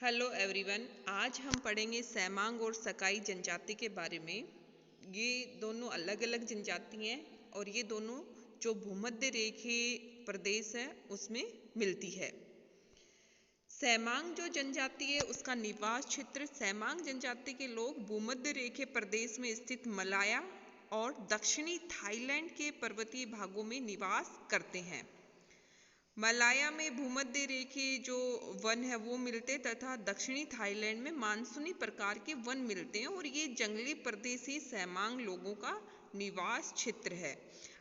Hello everyone, आज हम पढ़ेंगे सैमांग और सकाई जनजाति के बारे में। ये दोनों अलग अलग जनजाति हैं और ये दोनों जो भूमध्य रेखीय प्रदेश है उसमें मिलती है। सैमांग जो जनजाति है उसका निवास क्षेत्र, सैमांग जनजाति के लोग भूमध्य रेखीय प्रदेश में स्थित मलाया और दक्षिणी थाईलैंड के पर्वतीय भागों में निवास करते हैं। मलाया में भूमध्य रेखीय जो वन है वो मिलते तथा दक्षिणी थाईलैंड में मानसूनी प्रकार के वन मिलते हैं और ये जंगली प्रदेशी सैमांग लोगों का निवास क्षेत्र है।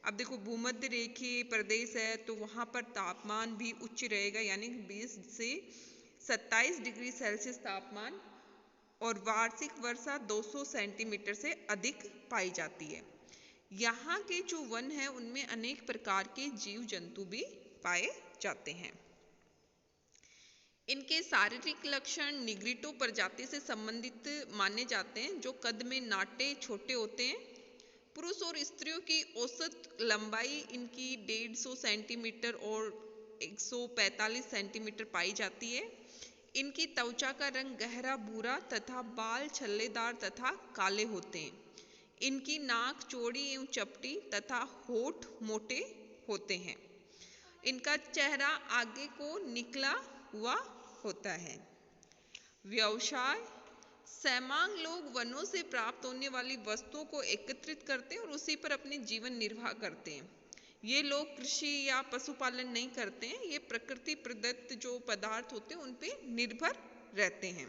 अब देखो, भूमध्य रेखीय प्रदेश है तो वहाँ पर तापमान भी उच्च रहेगा, यानी 20 से 27 डिग्री सेल्सियस तापमान, और वार्षिक वर्षा 200 सेंटीमीटर से अधिक पाई जाती है। यहाँ के जो वन है उनमें अनेक प्रकार के जीव जंतु भी पाए जाते हैं। इनके शारीरिक लक्षण निग्रिटो प्रजाति से संबंधित माने जाते हैं, जो कद में नाटे छोटे होते हैं। पुरुष और स्त्रियों की औसत लंबाई इनकी 150 सेंटीमीटर और 145 सेंटीमीटर पाई जाती है। इनकी त्वचा का रंग गहरा भूरा तथा बाल छल्लेदार तथा काले होते हैं। इनकी नाक चौड़ी एवं चपटी तथा होठ मोटे होते हैं। इनका चेहरा आगे को निकला हुआ होता है। व्यवसाय: सैमांग लोग वनों से प्राप्त होने वाली वस्तुओं को एकत्रित करते हैं और उसी पर अपने जीवन निर्वाह करते हैं। ये लोग कृषि या पशुपालन नहीं करते हैं, ये प्रकृति प्रदत्त जो पदार्थ होते हैं उन पे निर्भर रहते हैं।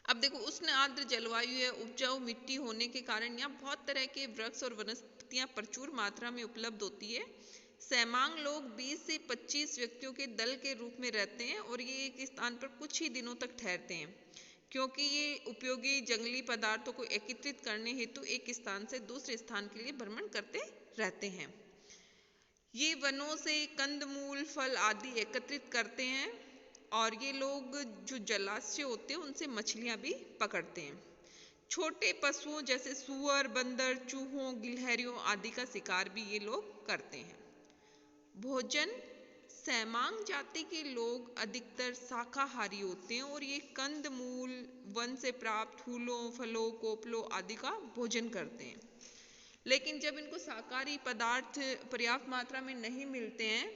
अब देखो, उष्ण आर्द्र जलवायु है, उपजाऊ मिट्टी होने के कारण यहाँ बहुत तरह के वृक्ष और वनस्पतियाँ प्रचुर मात्रा में उपलब्ध होती है। सैमांग लोग 20 से 25 व्यक्तियों के दल के रूप में रहते हैं और ये एक स्थान पर कुछ ही दिनों तक ठहरते हैं, क्योंकि ये उपयोगी जंगली पदार्थों को एकत्रित करने हेतु एक स्थान से दूसरे स्थान के लिए भ्रमण करते रहते हैं। ये वनों से कंदमूल, फल आदि एकत्रित करते हैं और ये लोग जो जलाशय होते हैं उनसे मछलियां भी पकड़ते हैं। छोटे पशुओं जैसे सूअर, बंदर, चूहों, गिलहरियों आदि का शिकार भी ये लोग करते हैं। भोजन: सैमांग जाति के लोग अधिकतर शाकाहारी होते हैं और ये कंदमूल, वन से प्राप्त फूलों, फलों, कोपलों आदि का भोजन करते हैं। लेकिन जब इनको शाकाहारी पदार्थ पर्याप्त मात्रा में नहीं मिलते हैं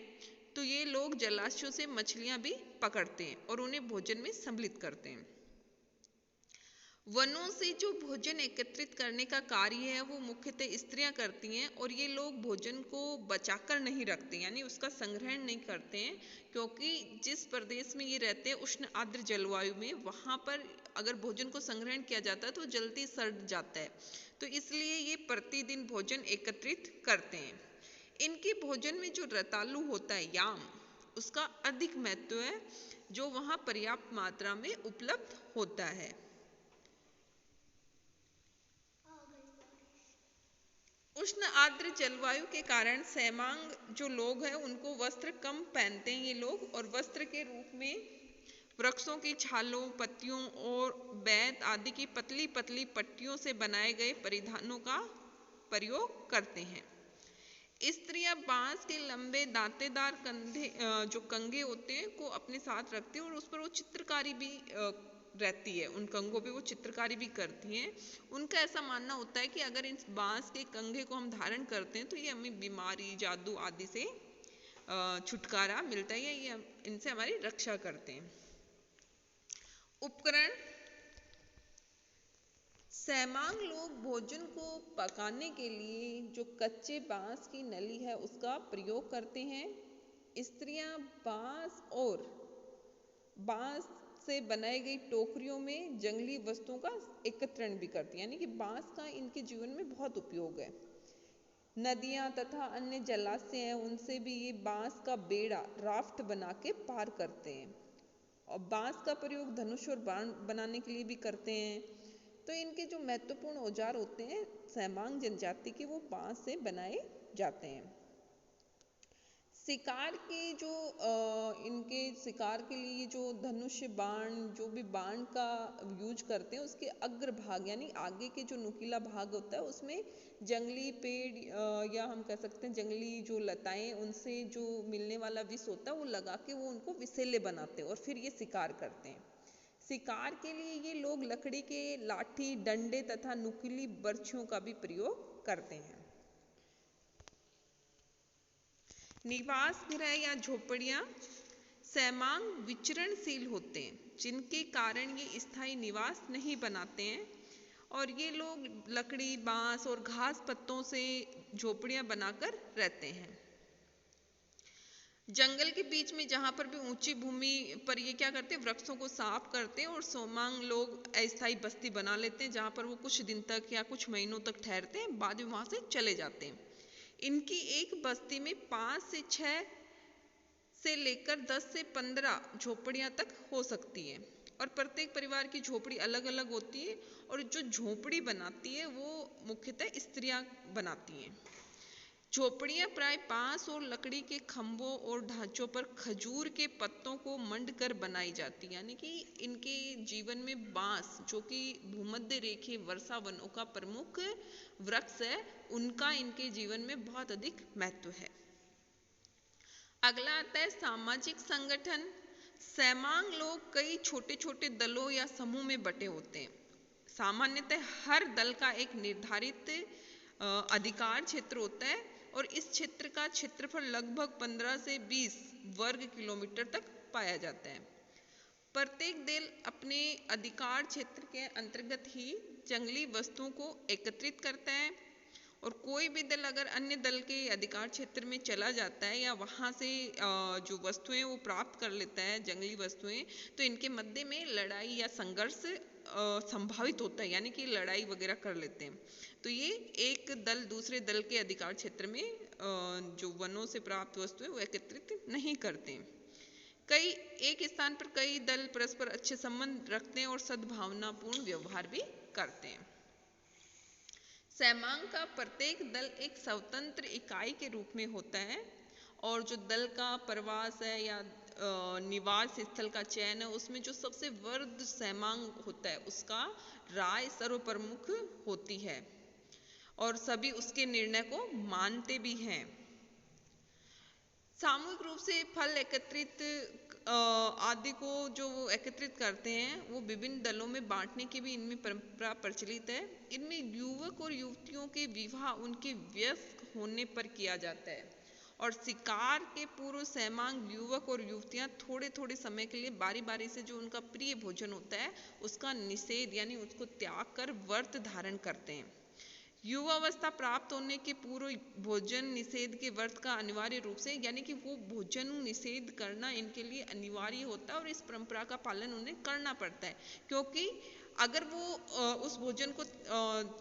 तो ये लोग जलाशयों से मछलियां भी पकड़ते हैं और उन्हें भोजन में सम्मिलित करते हैं। वनों से जो भोजन एकत्रित करने का कार्य है वो मुख्यतः स्त्रियां करती हैं और ये लोग भोजन को बचाकर नहीं रखते, यानी उसका संग्रहण नहीं करते हैं, क्योंकि जिस प्रदेश में ये रहते हैं उष्ण आर्द्र जलवायु में, वहाँ पर अगर भोजन को संग्रहण किया जाता है तो जल्दी सड़ जाता है, तो इसलिए ये प्रतिदिन भोजन एकत्रित करते हैं। इनके भोजन में जो रतालू होता है, याम, उसका अधिक महत्व है, जो वहाँ पर्याप्त मात्रा में उपलब्ध होता है। उष्ण आर्द्र जलवायु के कारण सैमांग जो लोग हैं उनको वस्त्र कम पहनते हैं ये लोग, और वस्त्र के रूप में वृक्षों की छालों, पत्तियों और बेंत आदि की पतली पतली पट्टियों से बनाए गए परिधानों का प्रयोग करते हैं। स्त्रियां बांस के लंबे दांतेदार कंधे जो कंगे होते हैं को अपने साथ रखती हैं और उस पर वो चित्रकारी भी रहती है, उन कंगों पे वो चित्रकारी भी करती हैं। उनका ऐसा मानना होता है कि अगर इन बांस के कंगे को हम धारण करते हैं तो ये हमें बीमारी, जादू आदि से छुटकारा मिलता है, ये इनसे हमारी रक्षा करते हैं। उपकरण: सैमांग लोग भोजन को पकाने के लिए जो कच्चे बांस की नली है उसका प्रयोग करते हैं। स्त्रियां बांस और बांस से बनाई गई टोकरियों में जंगली वस्तुओं का एकत्रण भी करती हैं, यानी कि बांस का इनके जीवन में बहुत उपयोग है। नदियां तथा अन्य जलाशय हैं उनसे भी ये बांस का बेड़ा, राफ्ट बना के पार करते हैं। और बांस का प्रयोग धनुष और बाण बनाने के लिए भी करते हैं। तो इनके जो महत्वपूर्ण औजार होते हैं सैमांग जनजाति के, वो बांस से बनाए जाते हैं। शिकार के जो इनके शिकार के लिए जो धनुष बाण, जो भी बाण का यूज करते हैं, उसके अग्रभाग यानी आगे के जो नुकीला भाग होता है उसमें जंगली पेड़ या हम कह सकते हैं जंगली जो लताएं, उनसे जो मिलने वाला विष होता है वो लगा के वो उनको विषैले बनाते हैं और फिर ये शिकार करते हैं। शिकार के लिए ये लोग लकड़ी के लाठी, डंडे तथा नुकीली बर्छियों का भी प्रयोग करते हैं। निवास गृह या झोपड़ियां सैमांग विचरणशील होते हैं, जिनके कारण ये स्थायी निवास नहीं बनाते हैं और ये लोग लकड़ी, बांस और घास पत्तों से झोपड़ियां बनाकर रहते हैं। जंगल के बीच में जहाँ पर भी ऊंची भूमि पर ये क्या करते हैं, वृक्षों को साफ करते हैं और सोमांग लोग अस्थायी बस्ती बना लेते हैं, जहाँ पर वो कुछ दिन तक या कुछ महीनों तक ठहरते हैं, बाद में वहाँ से चले जाते हैं। इनकी एक बस्ती में 5 से 6 से लेकर 10 से 15 झोपड़ियां तक हो सकती है और प्रत्येक परिवार की झोपड़ी अलग अलग होती है और जो झोपड़ी बनाती है वो मुख्यतः स्त्रियां बनाती हैं। झोपड़ियां प्राय बांस और लकड़ी के खंभों और ढांचों पर खजूर के पत्तों को मंड कर बनाई जाती है, यानी कि इनके जीवन में बांस, जो कि भूमध्य रेखीय वर्षा वनों का प्रमुख वृक्ष है, उनका इनके जीवन में बहुत अधिक महत्व है। अगला आता है सामाजिक संगठन। सैमांग लोग कई छोटे छोटे दलों या समूह में बटे होते हैं। सामान्यतः हर दल का एक निर्धारित अधिकार क्षेत्र होता है और इस क्षेत्र का क्षेत्रफल लगभग 15 से 20 वर्ग किलोमीटर तक पाया जाता है। प्रत्येक दल अपने अधिकार क्षेत्र के अंतर्गत ही जंगली वस्तुओं को एकत्रित करता है और कोई भी दल अगर अन्य दल के अधिकार क्षेत्र में चला जाता है या वहाँ से जो वस्तुएं वो प्राप्त कर लेता है, जंगली वस्तुएं, तो इनके मध्य में लड़ाई या संघर्ष संभावित होता है, यानी कि लड़ाई वगैरह कर लेते हैं। तो ये एक दल दूसरे दल के अधिकार क्षेत्र में जो वनों से प्राप्त वस्तुएं वो एकत्रित नहीं करते हैं। एक स्थान पर कई दल परस्पर अच्छे संबंध रखते हैं और सद्भावनापूर्ण व्यवहार भी करते हैं। सैमांग का प्रत्येक दल एक स्वतंत्र इकाई के रूप में होता है और जो दल का प्रवास है या निवास स्थल का चयन है, उसमें जो सबसे वृद्ध सैमांग होता है उसका राय सर्वप्रमुख होती है और सभी उसके निर्णय को मानते भी हैं। सामूहिक रूप से फल एकत्रित आदि को जो वो एकत्रित करते हैं वो विभिन्न दलों में बांटने की भी इनमें परंपरा प्रचलित है। इनमें युवक और युवतियों के विवाह उनके वयस्क होने पर किया जाता है और शिकार के पूर्व सैमांग युवक और युवतियां थोड़े थोड़े समय के लिए बारी बारी से जो उनका प्रिय भोजन होता है उसका निषेध यानी उसको त्याग कर व्रत धारण करते हैं। युवावस्था प्राप्त होने के पूर्व भोजन निषेध के व्रत का अनिवार्य रूप से, यानी कि वो भोजन निषेध करना इनके लिए अनिवार्य होता है और इस परंपरा का पालन उन्हें करना पड़ता है, क्योंकि अगर वो उस भोजन को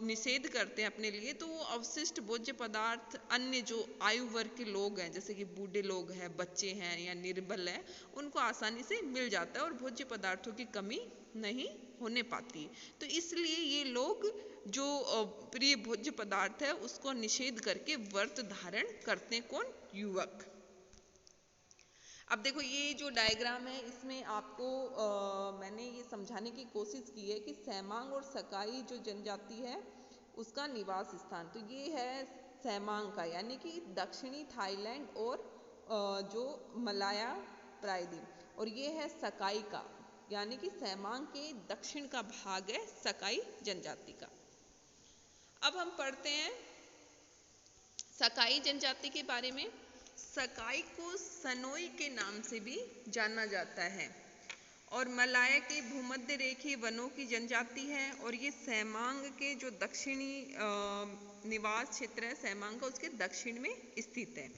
निषेध करते हैं अपने लिए तो वो अवशिष्ट भोज्य पदार्थ अन्य जो आयु वर्ग के लोग हैं, जैसे कि बूढ़े लोग हैं, बच्चे हैं या निर्बल है, उनको आसानी से मिल जाता है और भोज्य पदार्थों की कमी नहीं होने पाती। तो इसलिए ये लोग जो प्रिय भोज्य पदार्थ है उसको निषेध करके व्रत धारण करते हैं। कौन? युवक। अब देखो ये जो डायग्राम है इसमें आपको मैंने ये समझाने की कोशिश की है कि सैमांग और सकाई जो जनजाति है उसका निवास स्थान, तो ये है सैमांग का, यानी कि दक्षिणी थाईलैंड और जो मलाया प्रायद्वीप, और ये है सकाई का, यानी कि सैमांग के दक्षिण का भाग है सकाई जनजाति का। अब हम पढ़ते हैं सकाई जनजाति के बारे में। सकाई को सनोई के नाम से भी जाना जाता है और मलाया के भूमध्य रेखीय वनों की जनजाति है और ये सैमांग के जो दक्षिणी निवास क्षेत्र है सैमांग का, उसके दक्षिण में स्थित है।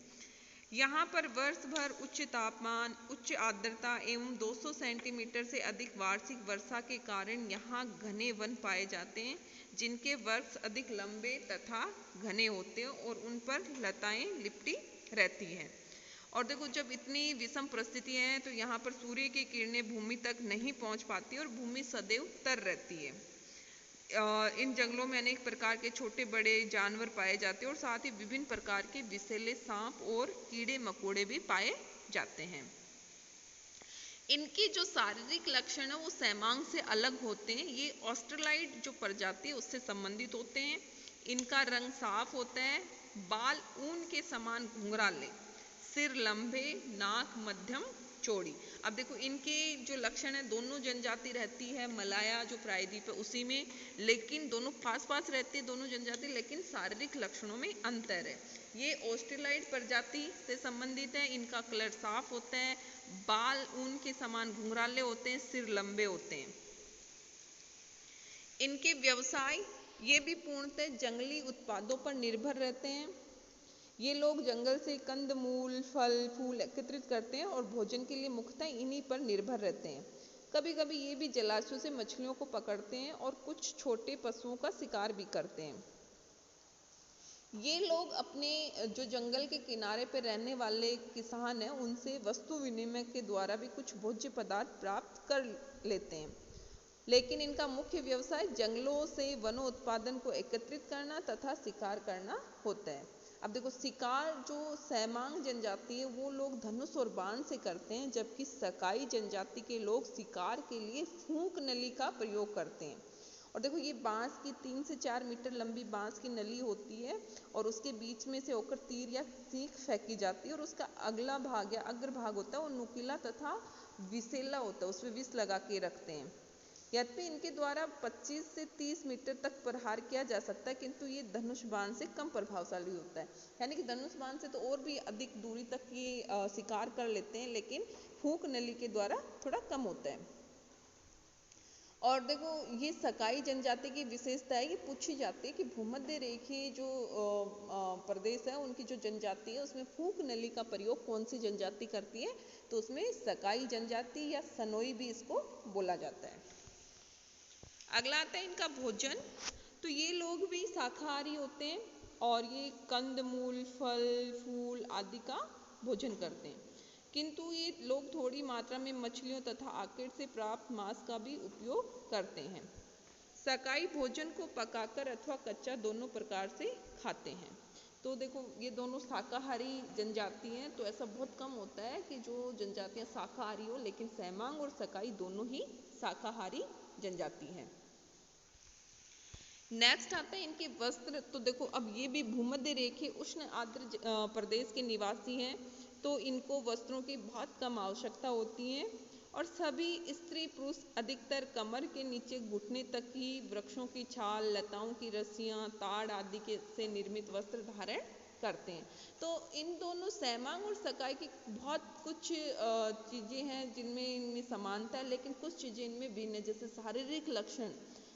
यहाँ पर वर्ष भर उच्च तापमान, उच्च आर्द्रता एवं 200 सेंटीमीटर से अधिक वार्षिक वर्षा के कारण यहाँ घने वन पाए जाते हैं, जिनके वृक्ष अधिक लंबे तथा घने होते हैं और उन पर लताएं लिपटी रहती हैं। और देखो जब इतनी विषम परिस्थितियां हैं तो यहाँ पर सूर्य की किरणें भूमि तक नहीं पहुँच पाती और भूमि सदैव तर रहती है। इन जंगलों में अनेक प्रकार के छोटे बड़े जानवर पाए जाते हैं और साथ ही विभिन्न प्रकार के विषैले सांप और कीड़े मकोड़े भी पाए जाते हैं। इनके जो शारीरिक लक्षण है वो सैमांग से अलग होते हैं। ये ऑस्ट्रेलाइड जो प्रजाति है उससे संबंधित होते हैं। इनका रंग साफ होता है, बाल ऊन के समान घुंघराले, सिर लंबे, नाक मध्यम चौड़ी। अब देखो इनके जो लक्षण है, दोनों जनजाति रहती है मलाया जो प्रायद्वीप है उसी में, लेकिन दोनों पास पास रहती है दोनों जनजाति, लेकिन शारीरिक लक्षणों में अंतर है। ये ऑस्ट्रेलाइड प्रजाति से संबंधित है। इनका कलर साफ होता है, बाल ऊन के समान घुंघराले होते हैं, सिर लंबे होते हैं। इनके व्यवसाय ये भी पूर्णतः जंगली उत्पादों पर निर्भर रहते हैं। ये लोग जंगल से कंदमूल, फल, फूल एकत्रित करते हैं और भोजन के लिए मुख्यतः इन्हीं पर निर्भर रहते हैं। कभी कभी ये भी जलाशयों से मछलियों को पकड़ते हैं और कुछ छोटे पशुओं का शिकार भी करते हैं। ये लोग अपने जो जंगल के किनारे पर रहने वाले किसान हैं उनसे वस्तु विनिमय के द्वारा भी कुछ भोज्य पदार्थ प्राप्त कर लेते हैं, लेकिन इनका मुख्य व्यवसाय जंगलों से वनों उत्पादन को एकत्रित करना तथा शिकार करना होता है। अब देखो शिकार जो सैमांग जनजाति है वो लोग धनुष और बाण से करते हैं, जबकि सकाई जनजाति के लोग शिकार के लिए फूंक नली का प्रयोग करते हैं। और देखो ये बांस की 3 से 4 मीटर लंबी बांस की नली होती है और उसके बीच में से होकर तीर या सीख फेंकी जाती है और उसका अगला भाग या अग्र भाग होता है वो नुकीला तथा विषैला होता है, उसमें विष लगा के रखते हैं। यद्यपि इनके द्वारा 25 से 30 मीटर तक प्रहार किया जा सकता है, किंतु ये धनुष बाण से कम प्रभावशाली होता है। यानी कि धनुष बाण से तो और भी अधिक दूरी तक ये शिकार कर लेते हैं, लेकिन फूंक नली के द्वारा थोड़ा कम होता है। और देखो ये सकाई जनजाति की विशेषता है, ये पूछी जाती है कि भूमध्य रेखीय जो प्रदेश है उनकी जो जनजाति है उसमें फूंक नली का प्रयोग कौन सी जनजाति करती है, तो उसमें सकाई जनजाति या सनोई भी इसको बोला जाता है। अगला आता है इनका भोजन। तो ये लोग भी शाकाहारी होते हैं और ये कंदमूल, फल, फूल आदि का भोजन करते हैं, किंतु ये लोग थोड़ी मात्रा में मछलियों तथा आकृति से प्राप्त मांस का भी उपयोग करते हैं। शाकाहारी भोजन को पकाकर अथवा कच्चा दोनों प्रकार से खाते हैं। तो देखो ये दोनों शाकाहारी जनजाति हैं, तो ऐसा बहुत कम होता है कि जो जनजातियां शाकाहारी हो, लेकिन सैमांग और सकाई दोनों ही शाकाहारी जनजाति हैं। नेक्स्ट आता है इनके वस्त्र। तो देखो अब ये भी भूमध्य रेखीय उष्ण आर्द्र प्रदेश के निवासी हैं, तो इनको वस्त्रों की बहुत कम आवश्यकता होती है और सभी स्त्री पुरुष अधिकतर कमर के नीचे घुटने तक ही वृक्षों की छाल, लताओं की रस्सियां, ताड़ आदि के से निर्मित वस्त्र धारण करते हैं। तो इन दोनों सैमांग और सकाई की बहुत कुछ चीज़ें हैं जिनमें इनमें समानता है, लेकिन कुछ चीज़ें इनमें भिन्न है। जैसे शारीरिक लक्षण,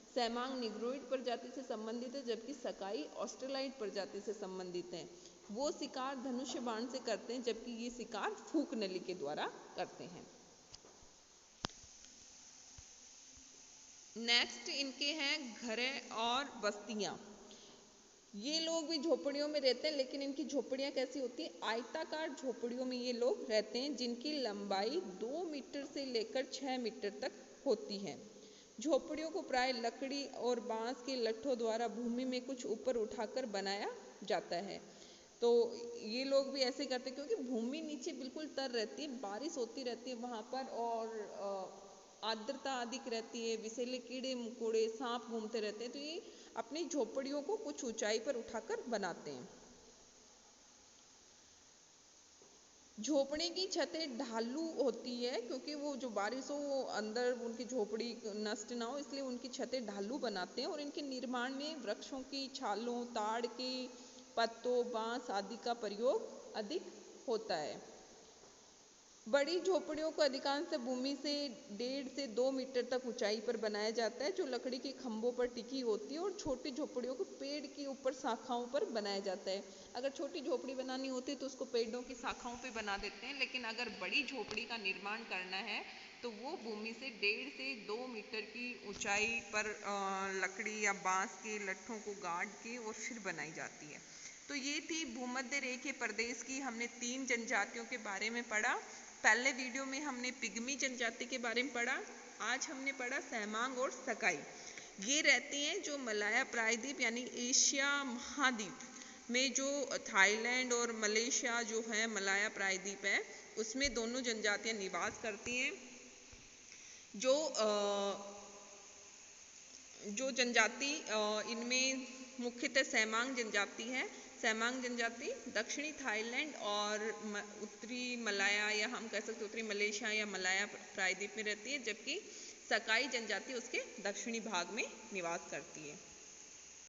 सैमांग निग्रोइड प्रजाति से संबंधित है, जबकि सकाई ऑस्ट्रेलाइड प्रजाति से संबंधित है। वो शिकार धनुष बाण से करते हैं, जबकि ये शिकार फूंक नली के द्वारा करते हैं। नेक्स्ट इनके हैं घरे और बस्तियां। ये लोग भी झोपड़ियों में रहते हैं, लेकिन इनकी झोपड़ियां कैसी होती हैं, आयताकार झोपड़ियों में ये लोग रहते हैं, जिनकी लंबाई 2 मीटर से लेकर 6 मीटर तक होती है। झोपड़ियों को प्राय लकड़ी और बांस के लट्ठों द्वारा भूमि में कुछ ऊपर उठाकर बनाया जाता है। तो ये लोग भी ऐसे करते हैं क्योंकि भूमि नीचे बिल्कुल तर रहती है, बारिश होती रहती है वहाँ पर और आर्द्रता अधिक रहती है, विषैले कीड़े मकोड़े सांप घूमते रहते हैं, तो ये अपनी झोपड़ियों को कुछ ऊंचाई पर उठाकर बनाते हैं। झोपड़ी की छतें ढालू होती है क्योंकि वो जो बारिश हो वो अंदर उनकी झोपड़ी नष्ट ना हो, इसलिए उनकी छतें ढालू बनाते हैं और इनके निर्माण में वृक्षों की छालों, ताड़ के पत्तों, बांस आदि का प्रयोग अधिक होता है। बड़ी झोपड़ियों को अधिकांश भूमि से 1.5 से 2 मीटर तक ऊंचाई पर बनाया जाता है, जो लकड़ी के खंभों पर टिकी होती है, और छोटी झोपड़ियों को पेड़ के ऊपर शाखाओं पर बनाया जाता है। अगर छोटी झोपड़ी बनानी होती है तो उसको पेड़ों की शाखाओं पे बना देते हैं, लेकिन अगर बड़ी झोपड़ी का निर्माण करना है तो वो भूमि से 1.5 से 2 मीटर की ऊंचाई पर लकड़ी या बांस के लट्ठों को गाड़ के और फिर बनाई जाती है। तो ये थी भूमध्य रेखीय प्रदेश की, हमने 3 जनजातियों के बारे में पढ़ा। पहले वीडियो में हमने पिग्मी जनजाति के बारे में पढ़ा, आज हमने पढ़ा सैमांग और सकाई। ये रहती हैं जो मलाया प्रायद्वीप यानी एशिया महाद्वीप में जो थाईलैंड और मलेशिया जो है मलाया प्रायद्वीप है उसमें दोनों जनजातियां निवास करती हैं। जो जनजाति इनमें मुख्यतः सेमांग जनजाति है। सेमांग जनजाति दक्षिणी थाईलैंड और उत्तरी मलाया या हम कह सकते उत्तरी मलेशिया या मलाया प्रायद्वीप में रहती है, जबकि सकाई जनजाति उसके दक्षिणी भाग में निवास करती है।